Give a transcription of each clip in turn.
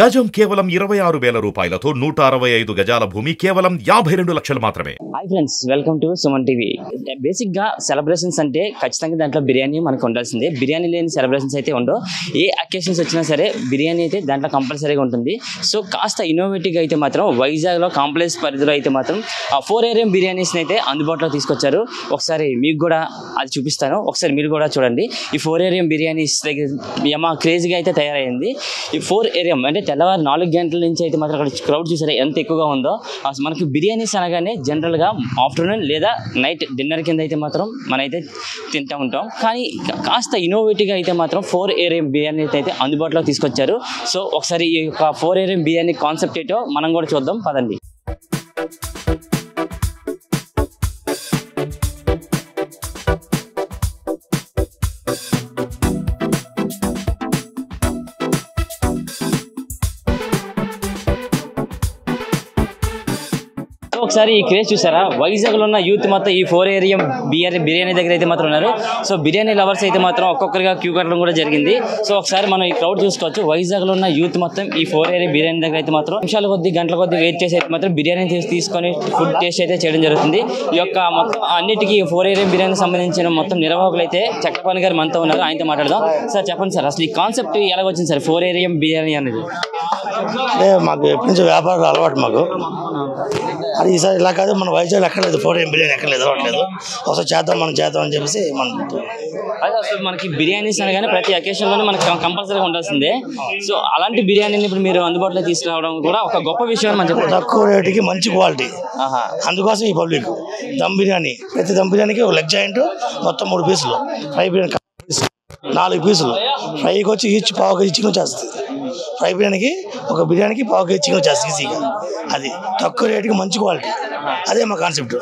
గజం కేవలం 26,000 రూపాయలతో 165 గజాల భూమి కేవలం 52 లక్షలు మాత్రమే. Hi friends, welcome to Suman TV. Basic గా సెలబ్రేషన్స్ అంటే ఖచ్చితంగా దాంట్లో బిర్యానీ మనకు ఉండాల్సిందే. బిర్యానీ లేని సెలబ్రేషన్స్ అయితే ఉండవు. ఏ అకేషన్స్ వచ్చినా సరే బిర్యానీ అయితే దాంట్లో కంపల్సరీగా ఉంటుంది. సో కాస్త ఇన్నోవేటివ్గా అయితే మాత్రం వైజాగ్లో కాంప్లెక్స్ పరిధిలో అయితే మాత్రం 4AM బిర్యానీస్ని అయితే అందుబాటులో తీసుకొచ్చారు. ఒకసారి మీకు కూడా అది చూపిస్తాను, ఒకసారి మీరు కూడా చూడండి. ఈ 4AM బిర్యానీస్ దగ్గర యమా క్రేజీగా అయితే తయారైంది. ఈ 4AM అంటే తెల్లవారు 4 గంటల నుంచి అయితే మాత్రం అక్కడ క్రౌడ్ చూసారా ఎంత ఎక్కువగా ఉందో. మనకి బిర్యానీస్ అనగానే జనరల్గా ఆఫ్టర్నూన్ లేదా నైట్ డిన్నర్ కింద అయితే మాత్రం మనమైతే తింటూ ఉంటాం. కానీ కాస్త ఇన్నోవేటివ్గా అయితే మాత్రం 4AM బిర్యానీ అయితే అందుబాటులో తీసుకొచ్చారు. సో ఒకసారి ఈ యొక్క 4AM బిర్యానీ కాన్సెప్ట్ ఏంటో మనం కూడా చూద్దాం, పదండి. ఒకసారి ఈ క్రేజ్ చూసారా, వైజాగ్లో ఉన్న యూత్ మొత్తం ఈ 4AM బిర్యానీ దగ్గర అయితే మాత్రం ఉన్నారు. సో బిర్యానీ లవర్స్ అయితే మాత్రం ఒక్కొక్కరిగా క్యూ కట్టడం కూడా జరిగింది. సో ఒకసారి మనం ఈ క్రౌడ్ చూసుకోవచ్చు. వైజాగ్లో ఉన్న యూత్ మొత్తం ఈ 4AM బిర్యానీ దగ్గర అయితే మాత్రం నిమిషాల కొద్ది గంటల కొద్ది వెయిట్ చేసి అయితే మాత్రం బిర్యానీ తీసుకొని ఫుడ్ టేస్ట్ అయితే చేయడం జరుగుతుంది. ఈ యొక్క మొత్తం అన్నిటికీ 4AM బిర్యానీ సంబంధించిన మొత్తం నిర్వాహకులు అయితే చక్రపాణి గారు మనతో ఉన్నారు. ఆయనతో మాట్లాడదాం. సార్ చెప్పండి సార్, అసలు ఈ కాన్సెప్ట్ ఎలాగ వచ్చింది సార్ 4AM బిర్యానీ అనేది? మాకు ఎప్పటి నుంచి వ్యాపారం అలవాటు మాకు. అది ఈసారి ఇలా కాదు, మన వైజాగ్ ఎక్కలేదు 4AM బిర్యానీ ఎక్కలేదు, అలవాట్లేదు. ఒకసారి చేద్దాం అని చెప్పేసి అదే అసలు మనకి బిర్యానీస్ అనగానే ప్రతి అకేషన్లోనే మనకి కంపల్సరీగా ఉండాల్సిందే. సో అలాంటి బిర్యానీని ఇప్పుడు మీరు అందుబాటులో తీసుకురావడం కూడా ఒక గొప్ప విషయం అని చెప్పి. తక్కువ రేటుకి మంచి క్వాలిటీ, అందుకోసం ఈ పబ్లిక్ దమ్ బిర్యానీ, ప్రతి దమ్ బిర్యానీకి ఒక లెగ్ జాయింట్, మొత్తం 3 పీసులు, ఫ్రై బిర్యానీ 4 పీసులు, ఫ్రైకి వచ్చి ఈచ్ పావు కేజీ చికెన్ వచ్చేస్తుంది. ఫ్రై బిర్యానీకి ఒక బిర్యానీకి పావు కేజీ చికెన్ వచ్చేస్తుంది ఈజీగా. అది తక్కువ రేటుకి మంచి క్వాలిటీ, అదే మా కాన్సెప్ట్.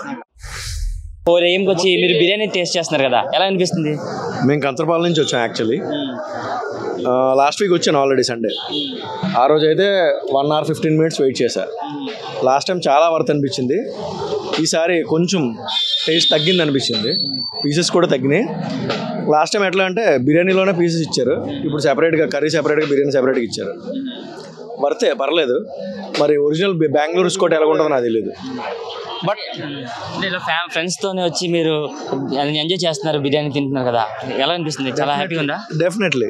4AMకి వచ్చి మీరు బిర్యానీ టేస్ట్ చేస్తున్నారు కదా, ఎలా అనిపిస్తుంది? మేము కంతరపాలెం నుంచి వచ్చాం యాక్చువల్లీ. లాస్ట్ వీక్ వచ్చాను ఆల్రెడీ సండే. ఆ రోజు అయితే 1 hour 15 minutes వెయిట్ చేశా. లాస్ట్ టైం చాలా వర్త్ అనిపించింది. ఈసారి కొంచెం టేస్ట్ తగ్గింది అనిపించింది, పీసెస్ కూడా తగ్గినాయి. లాస్ట్ టైం ఎట్లా అంటే బిర్యానీలోనే పీసెస్ ఇచ్చారు, ఇప్పుడు సెపరేట్గా కర్రీ సెపరేట్గా బిర్యానీ సెపరేట్గా ఇచ్చారు. వర్తే, పర్లేదు. మరి ఒరిజినల్ బెంగళూరు స్కోట్ ఎలా ఉంటుందో నాకు తెలియదు. బట్ ఇలా ఫ్రెండ్స్తోనే వచ్చి మీరు ఎంజాయ్ చేస్తున్నారు, బిర్యానీ తింటున్నారు కదా, ఎలా అనిపిస్తుంది? చాలా హ్యాపీగా ఉందా? డెఫినెట్లీ.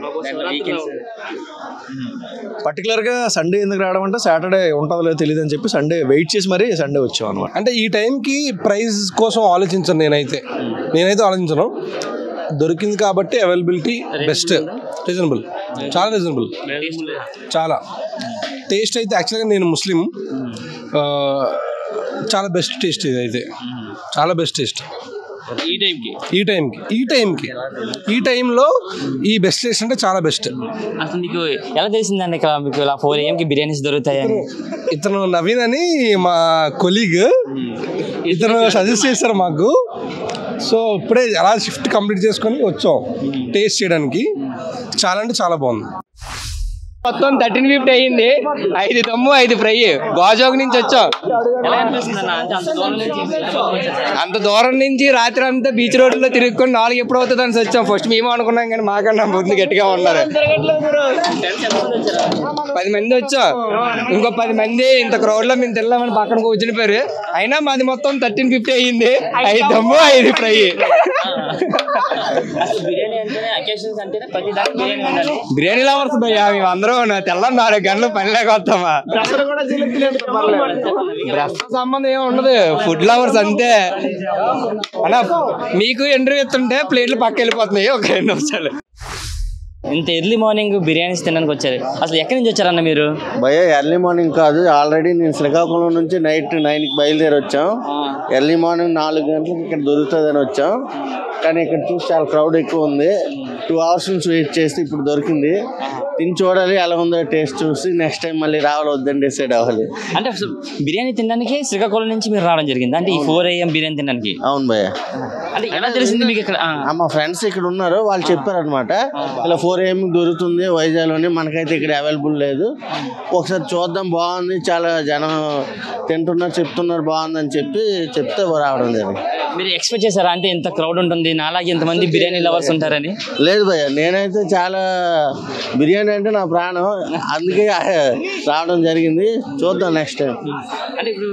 పర్టికులర్గా సండే ఎందుకు రావడం అంటే సాటర్డే ఉంటుందో లేదో తెలియదు అని చెప్పి సండే వెయిట్ చేసి మరీ సండే వచ్చాం అనమాట. అంటే ఈ టైంకి ప్రైస్ కోసం ఆలోచించను, నేనైతే ఆలోచించను. దొరికింది కాబట్టి అవైలబిలిటీ బెస్ట్, రీజనబుల్, చాలా రీజనబుల్, చాలా టేస్ట్ అయితే. యాక్చువల్గా నేను ముస్లిం, చాలా బెస్ట్ టేస్ట్ ఇది అయితే, చాలా బెస్ట్ టేస్ట్. ఈ టైంలో ఈ బెస్ట్ టేస్ట్ అంటే చాలా బెస్ట్. అసలు మీకు ఎలా తెలిసిందండి ఇక్కడ మీకు ఇలా 4AMకి బిర్యానీస్ దొరుకుతాయని? ఇతను నవీన్ అని మా కొలీగ్, ఇతను సజెస్ట్ చేశారు మాకు. సో ఇప్పుడే అలా షిఫ్ట్ కంప్లీట్ చేసుకొని వచ్చాం టేస్ట్ చేయడానికి. చాలా అంటే చాలా బాగుంది. మొత్తం 1350 అయ్యింది. 5 దమ్ము 5 ఫ్రై. గోజోగ్ నుంచి వచ్చాం. అంత దూరం నుంచి రాత్రి అంతా బీచ్ రోడ్లో తిరుగుకొని 4 ఎప్పుడు అవుతుంది అని వచ్చాం. ఫస్ట్ మేము అనుకున్నాం కానీ మాకన్నా ముందు గట్టిగా ఉన్నారు. 10 మంది వచ్చాం. ఇంకో 10 మంది ఇంత క్రౌడ్ లో మేము తినలేమని పక్కన కూర్చుని పోయారు. అయినా మాది మొత్తం 1350 అయ్యింది. 5 దమ్ము 5 ఫ్రై. బిర్యానీ లవర్స్ భయ్యా మేము అందరూ. తెల్లం 4 గంటలు పని లేక వస్తామా, సంబంధం ఏమి ఉండదు. ఫుడ్ లవర్స్ అంతే అన్నా. మీకు ఇంటర్వ్యూ ఇస్తుంటే ప్లేట్లు పక్క వెళ్ళిపోతున్నాయి ఒక 2 నిమిషాలు. ఇంత ఎర్లీ మార్నింగ్ బిర్యానీస్ తినడానికి వచ్చారు, అసలు ఎక్కడి నుంచి వచ్చారన్న మీరు? భయ్యా ఎర్లీ మార్నింగ్ కాదు, ఆల్రెడీ నేను శ్రీకాకుళం నుంచి నైట్ 9కి బయలుదేరి వచ్చాం. ఎర్లీ మార్నింగ్ 4 గంటలకు ఇక్కడ దొరుకుతుందని వచ్చాం. కానీ ఇక్కడ చూసి చాలా క్రౌడ్ ఎక్కువ ఉంది. 2 hours నుంచి వెయిట్ చేస్తే ఇప్పుడు దొరికింది. తిని చూడాలి ఎలా ఉందో, టేస్ట్ చూసి నెక్స్ట్ టైం మళ్ళీ రావాలి వద్దని డిసైడ్ అవ్వాలి. అంటే బిర్యానీ తినడానికి శ్రీకాకుళం నుంచి మీరు రావడం జరిగింది అంటే ఈ 4AM బిర్యానీ తినడానికి? అవును భయ్యా. అంటే ఎలా తెలిసింది మీకు ఇక్కడ? మా ఫ్రెండ్స్ ఇక్కడ ఉన్నారు, వాళ్ళు చెప్పారనమాట ఇలా 4AM దొరుకుతుంది వైజాగ్లోని, మనకైతే ఇక్కడ అవైలబుల్ లేదు, ఒకసారి చూద్దాం, బాగుంది, చాలా జనం తింటున్నారు, చెప్తున్నారు బాగుందని చెప్తే రావడం జరిగింది. మీరు ఎక్స్పెక్ట్ చేశారా అంటే ఇంత క్రౌడ్ ఉంటుంది నాలాగే ఇంతమంది బిర్యానీ లవర్స్ ఉంటారని? లేదు లేదు భయ్య, నేనైతే చాలా బిర్యానీ అంటే నా ప్రాణం, అందుకే రావడం జరిగింది. చూద్దాం నెక్స్ట్ టైం. అంటే ఇప్పుడు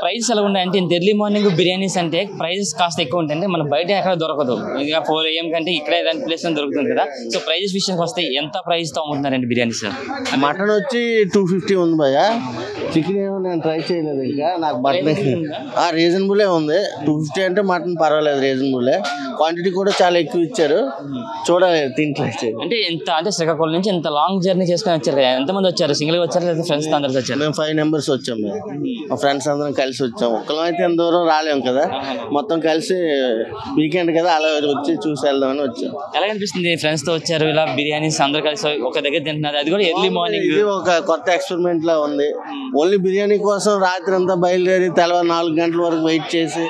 ప్రైజెస్ ఎలా ఉన్నాయి అంటే ఇంత ఎర్లీ మార్నింగ్ బిర్యానీస్ అంటే ప్రైజెస్ కాస్ట్ ఎక్కువ ఉంటుంది, మన బయట ఎక్కడ దొరకదు. ఇంకా 4 AM కంటే ఇక్కడే దాని ప్లేస్ దొరుకుతుంది కదా. సో ప్రైజెస్ విషయానికి వస్తే ఎంత ప్రైస్తో అమ్ముతున్నారండి బిర్యానీస్? మటన్ వచ్చి 250 ఉంది భయ్య. చికెన్ ఏమో నేను ట్రై చేయలేదు ఇంకా, నాకు మటన్ రీజనబులే ఉంది. 250 అంటే మటన్ పర్వాలేదు, రీజనబులే. క్వాంటిటీ కూడా చాలా ఎక్కువ ఇచ్చారు, చూడాలి తిని ట్రై చేయాలి. అంటే ఎంత అంటే శ్రీకాకుళం నుంచి ఎంత లాంగ్ జర్నీ చేసుకొని వచ్చారు కదా, ఎంతమంది వచ్చారు? సింగిల్గా వచ్చారు లేదా ఫ్రెండ్స్ అందరు వచ్చారు? మేము 5 members వచ్చాం. మేము మా ఫ్రెండ్స్ అందరం కలిసి వచ్చాం. ఒక్కరం అయితే ఎంత దూరం రాలేము కదా, మొత్తం కలిసి వీకెండ్ కదా అలా వచ్చి చూసి వెళ్దామని వచ్చాం. ఎలా అనిపిస్తుంది ఫ్రెండ్స్ తో వచ్చారు ఇలా బిర్యానీస్ అందరు కలిసి ఒక దగ్గర తింటున్నారు, అది కూడా ఎర్లీ మార్నింగ్? ఇది ఒక కొత్త ఎక్స్పెరిమెంట్ లా ఉంది. ఓన్లీ బిర్యానీ కోసం రాత్రి అంతా బయలుదేరి తెల్లవారు 4 గంటల వరకు వెయిట్ చేసి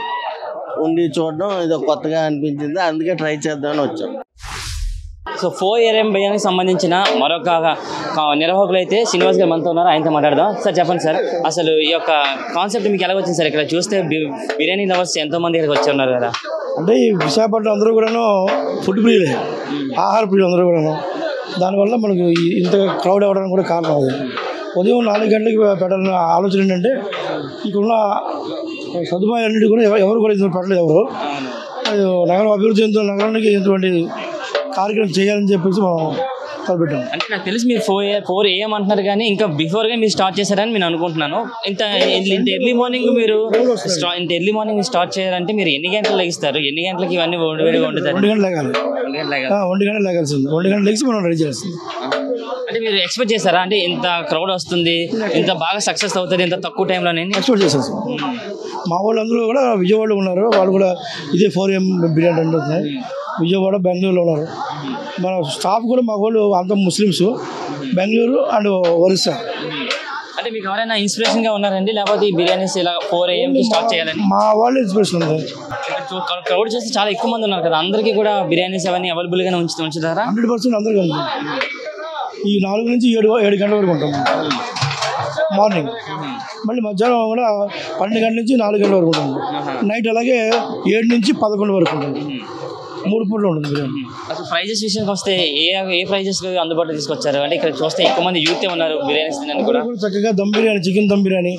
ఉండి చూడడం ఇది కొత్తగా అనిపించింది, అందుకే ట్రై చేద్దామని వచ్చాం. సో 4 AM బిర్యానీకి సంబంధించిన మరొక నిర్వాహకులు అయితే శ్రీనివాస్ గారు మనతో ఉన్నారు, ఆయనతో మాట్లాడదాం. సార్ చెప్పండి సార్, అసలు ఈ యొక్క కాన్సెప్ట్ మీకు ఎలా వచ్చింది సార్? ఇక్కడ చూస్తే బిర్యానీ లవర్స్ ఎంతో మంది ఇక్కడికి వచ్చి ఉన్నారు కదా. అంటే ఈ విశాఖపట్నం అందరూ కూడాను ఫుడ్ ప్రియులే, ఆహార ప్రియులు అందరూ కూడాను. దానివల్ల మనకు ఇంత క్రౌడ్ అవ్వడానికి కూడా కారణం అది. ఉదయం 4 గంటలకి పెట్టాలన్న ఆలోచన ఏంటంటే ఇక్కడున్న సదుపాయాలన్నిటి కూడా ఎవరు కూడా ఇందులో పెట్టలేదు. ఎవరు నగరం అభివృద్ధి చెందుతున్న నగరానికి ఇటువంటి కార్యక్రమం చేయాలని చెప్పేసి మనం తలపెట్టాం. అంటే నాకు తెలిసి మీరు 4 AM అంటున్నారు కానీ ఇంకా బిఫోర్గా మీరు స్టార్ట్ చేశారని నేను అనుకుంటున్నాను. ఇంత ఎర్లీ మార్నింగ్ మీరు ఇంత ఎర్లీ మార్నింగ్ స్టార్ట్ చేయాలంటే మీరు ఎన్ని గంటలు లెగిస్తారు? ఎన్ని గంటలకి ఇవన్నీ వండుతారు? 1 గంట లేగాలి, 1 గంట లేగాల్సింది. 1 గంట లెగిసి మనం రెడీ చేస్తుంది. అంటే మీరు ఎక్స్పెక్ట్ చేశారా అంటే ఇంత క్రౌడ్ వస్తుంది, ఇంత బాగా సక్సెస్ అవుతుంది ఇంత తక్కువ టైంలోనే? ఎక్స్పెక్ట్ చేశాను సార్. మా వాళ్ళు అందరూ కూడా విజయవాడలో ఉన్నారు, వాళ్ళు కూడా ఇదే 4 AM బిర్యానీ అంటున్నారు. విజయవాడ, బెంగళూరులో ఉన్నారు. మన స్టాఫ్ కూడా మా వాళ్ళు అంత ముస్లిమ్స్, బెంగళూరు అండ్ ఒరిస్సా. అంటే మీకు ఎవరైనా ఇన్స్పిరేషన్ గా ఉన్నారండి, లేకపోతే ఈ బిర్యానీస్ ఇలా 4 AM స్టార్ట్ చేయాలని? మా వాళ్ళు ఇన్స్పిరేషన్ ఉంది. క్రౌడ్ చేస్తే చాలా ఎక్కువ మంది ఉన్నారు కదా, అందరికీ కూడా బిర్యానీస్ అవన్నీ అవైలబుల్ గానే ఉంచుతారా? 100% అందరికీ ఉంది. ఈ 4 నుంచి 7 గంటల వరకు ఉంటాం మార్నింగ్. మళ్ళీ మధ్యాహ్నం కూడా 12 గంటల నుంచి 4 గంటల వరకు ఉంటుంది. నైట్ అలాగే 7 నుంచి 11 వరకు ఉంటుంది. 3 పూటలు ఉంటుంది బిర్యానీ. అసలు ప్రైజెస్ విషయానికి వస్తే ఏ ప్రైజెస్ అందుబాటులో తీసుకొచ్చారు? అంటే ఇక్కడ చూస్తే ఎక్కువ మంది యూత్ ఉన్నారు బిర్యానీస్ తినడానికి కూడా. చక్కగా దమ్ బిర్యానీ, చికెన్ దమ్ బిర్యానీ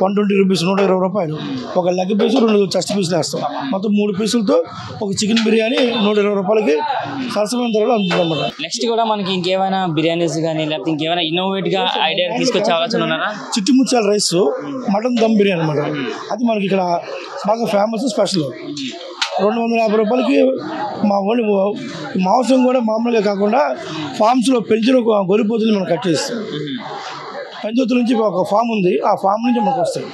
120 రూపీస్, 120 రూపాయలు. ఒక లెగ్ పీసు, 2 చెస్ట్ పీసులు వేస్తాం. మొత్తం 3 పీసులతో ఒక చికెన్ బిర్యానీ 120 రూపాయలకి సరసమైన ధరలో అందుతుందన్నమాట. నెక్స్ట్ కూడా మనకి ఇంకేమైనా బిర్యానీస్ కానీ లేకపోతే ఇంకేమైనా ఇన్నోవేట్ గా ఐడియా తీసుకొచ్చే ఆలోచన ఉన్నారా? చిట్టి ముత్యాల రైస్, మటన్ దమ్ బిర్యానీ అనమాట. అది మనకి ఇక్కడ బాగా ఫేమస్, స్పెషల్. 250 రూపాయలకి మా వాళ్ళు మాంసం కూడా మామూలుగా కాకుండా ఫామ్స్లో పెంచిన గొర్రెపోతులు మనం కట్ చేస్తాం. పంచవతుల నుంచి ఒక ఫామ్ ఉంది, ఆ ఫామ్ నుంచి మనకు వస్తాయి.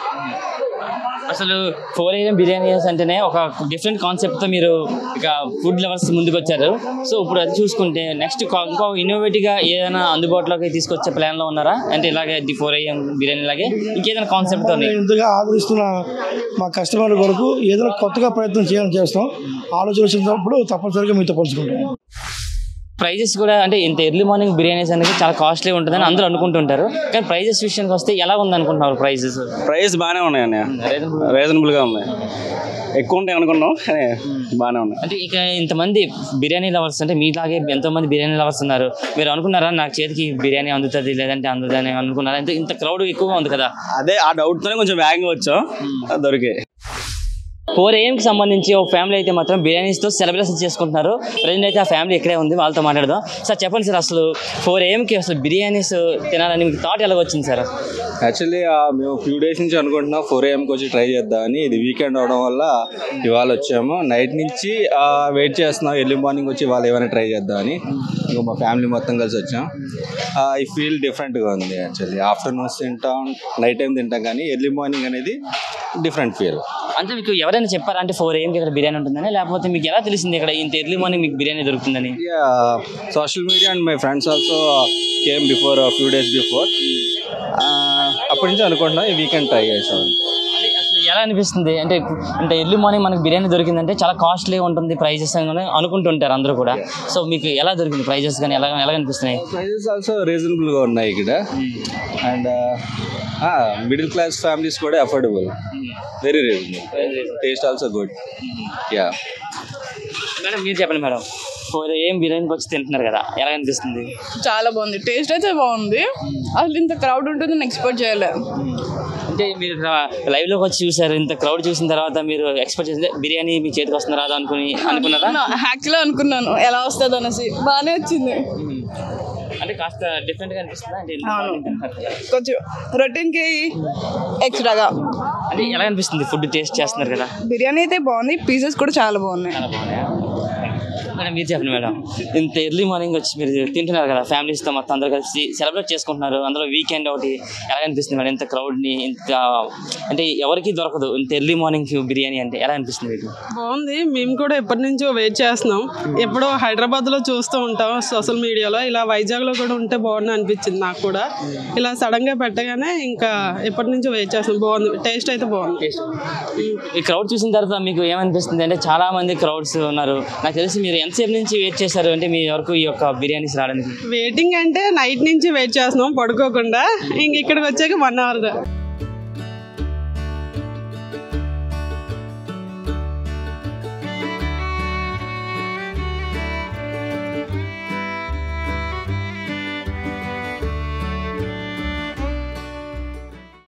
అసలు 4 AM బిర్యానీస్ అంటేనే ఒక డిఫరెంట్ కాన్సెప్ట్తో మీరు ఇక ఫుడ్ లవర్స్ ముందుకు వచ్చారు. సో ఇప్పుడు అది చూసుకుంటే నెక్స్ట్ ఇంకో ఇన్నోవేటివ్గా ఏదైనా అందుబాటులోకి తీసుకొచ్చే ప్లాన్లో ఉన్నారా? అంటే ఇలాగే 4 AM బిర్యానీ లాగే ఇంకేదైనా కాన్సెప్ట్తో ఇంతగా ఆదరిస్తున్న మా కస్టమర్ల కొరకు ఏదైనా కొత్తగా ప్రయత్నం చేయాలని చేస్తాం. ఆలోచన వచ్చినప్పుడు తప్పనిసరిగా మీతో పంచుకుంటాం. ప్రైజెస్ కూడా అంటే ఇంత ఎర్లీ మార్నింగ్ బిర్యానీస్ అనేది చాలా కాస్ట్లీ ఉంటుందని అందరూ అనుకుంటుంటారు, కానీ ప్రైజెస్ విషయానికి వస్తే ఎలా ఉంది అనుకుంటున్నారు? ప్రైస్ బాగానే ఉన్నాయి అన్న, రీజనబుల్గా ఉన్నాయి. ఎక్కువ ఉంటాయి అనుకున్నాం కానీ బాగానే ఉన్నాయి. అంటే ఇక ఇంతమంది బిర్యానీ లవర్స్ అంటే మీలాగే ఎంతోమంది బిర్యానీ లవర్స్ ఉన్నారు, మీరు అనుకున్నారా నాకు చేతికి బిర్యానీ అందుతుంది లేదంటే అందుదని అనుకున్నారా? ఇంత క్రౌడ్ ఎక్కువగా ఉంది కదా, అదే ఆ డౌట్తోనే కొంచెం వేగంగా వచ్చాం, దొరికే. 4 AMకి సంబంధించి ఒక ఫ్యామిలీ అయితే మాత్రం బిర్యానీస్తో సెలబ్రేషన్ చేసుకుంటున్నారు. ప్రజెంట్ అయితే ఆ ఫ్యామిలీ ఇక్కడే ఉంది, వాళ్ళతో మాట్లాడదాం. సార్ చెప్పండి సార్, అసలు 4 AMకి అసలు బిర్యానీస్ తినాలని మీకు థాట్ ఎలా వచ్చింది సార్? యాక్చువల్లీ మేము ఫ్యూ డేస్ నుంచి అనుకుంటున్నాం 4 AMకి వచ్చి ట్రై చేద్దామని. ఇది వీకెండ్ అవడం వల్ల ఇవాళ వచ్చాము. నైట్ నుంచి వెయిట్ చేస్తున్నాం ఎర్లీ మార్నింగ్ వచ్చి ఇవాళ ఏమైనా ట్రై చేద్దామని. ఇంకా మా ఫ్యామిలీ మొత్తం కలిసి వచ్చాం. ఈ ఫీల్ డిఫరెంట్గా ఉంది. యాక్చువల్లీ ఆఫ్టర్నూన్స్ తింటాం, నైట్ టైం తింటాం, కానీ ఎర్లీ మార్నింగ్ అనేది డిఫరెంట్ ఫీల్. అంటే మీకు ఎవరైనా చెప్పారా అంటే 4 AMకి ఇక్కడ బిర్యానీ ఉంటుందని, లేకపోతే మీకు ఎలా తెలిసింది ఇక్కడ ఇంత ఎర్లీ మార్నింగ్ మీకు బిర్యానీ దొరుకుతుందని? Social media and my friends also came before few days before. అప్పటి నుంచి అనుకుంటున్నాం ఈ వీకెండ్ ట్రై చేసాం. అసలు ఎలా అనిపిస్తుంది అంటే ఎర్లీ మార్నింగ్ మనకి బిర్యానీ దొరికిందంటే చాలా కాస్ట్లీ ఉంటుంది ప్రైజెస్ అని అనుకుంటుంటారు అందరూ కూడా. సో మీకు ఎలా దొరికింది ప్రైజెస్ కానీ ఎలా అనిపిస్తున్నాయి? ప్రైజెస్ ఆల్సో రీజనబుల్గా ఉన్నాయి ఇక్కడ. అండ్ మిడిల్ క్లాస్ ఫ్యామిలీస్ కూడా affordable, very reasonable, taste also good. Yeah madam మీరు చెప్పండి మేడం. ఏం బిర్యానీకి వచ్చి తింటున్నారు కదా, ఎలా అనిపిస్తుంది? చాలా బాగుంది, టేస్ట్ అయితే బాగుంది. అసలు ఇంత క్రౌడ్ ఉంటుందని ఎక్స్పెక్ట్ చేయలే. అంటే మీరు లైవ్ లోకి వచ్చి చూసారు, ఇంత క్రౌడ్ చూసిన తర్వాత మీరు ఎక్స్పెక్ట్ చేస్తే బిర్యానీ మీ చేతికి వస్తుంది రాదా అనుకున్నారా? యాక్చువల్గా అనుకున్నాను ఎలా వస్తుంది అనేసి, బాగానే వచ్చింది. అంటే కాస్త డిఫరెంట్ గా అనిపిస్తుందా? అంటే కొంచెం రొటీన్ కి ఎక్స్ట్రాగా. అంటే ఎలా అనిపిస్తుంది ఫుడ్ టేస్ట్ చేస్తున్నారు కదా? బిర్యానీ అయితే బాగుంది, పీసెస్ కూడా చాలా బాగున్నాయి. మేడం మీరు చెప్పండి మేడం, ఇంత ఎర్లీ మార్నింగ్ వచ్చి మీరు తింటున్నారు కదా ఫ్యామిలీస్తో మొత్తం అందరూ కలిసి సెలబ్రేట్ చేసుకుంటున్నారు, అందులో వీకెండ్ ఒకటి, ఎలా అనిపిస్తుంది మేడం ఇంత క్రౌడ్ని? ఇంత అంటే ఎవరికి దొరకదు ఇంత ఎర్లీ మార్నింగ్ బిర్యానీ అంటే, ఎలా అనిపిస్తుంది మీకు? బాగుంది, మేము కూడా ఎప్పటి నుంచో వెయిట్ చేస్తున్నాం. ఎప్పుడో హైదరాబాద్లో చూస్తూ ఉంటాం సోషల్ మీడియాలో, ఇలా వైజాగ్లో కూడా ఉంటే బాగుంది అనిపించింది నాకు కూడా. ఇలా సడన్గా పెట్టగానే ఇంకా ఎప్పటి నుంచో వెయిట్ చేస్తున్నాం. బాగుంది, టేస్ట్ అయితే బాగుంది. ఈ క్రౌడ్ చూసిన తర్వాత మీకు ఏమనిపిస్తుంది? అంటే చాలా మంది క్రౌడ్స్ ఉన్నారు, నాకు తెలిసి మీరు ఎంతసేపు నుంచి వెయిట్ చేశారు అంటే మీ వరకు ఈ యొక్క బిర్యానీస్ రావడానికి? వెయిటింగ్ అంటే నైట్ నుంచి వెయిట్ చేస్తున్నాం పడుకోకుండా, ఇంక ఇక్కడికి వచ్చాక 1 hour.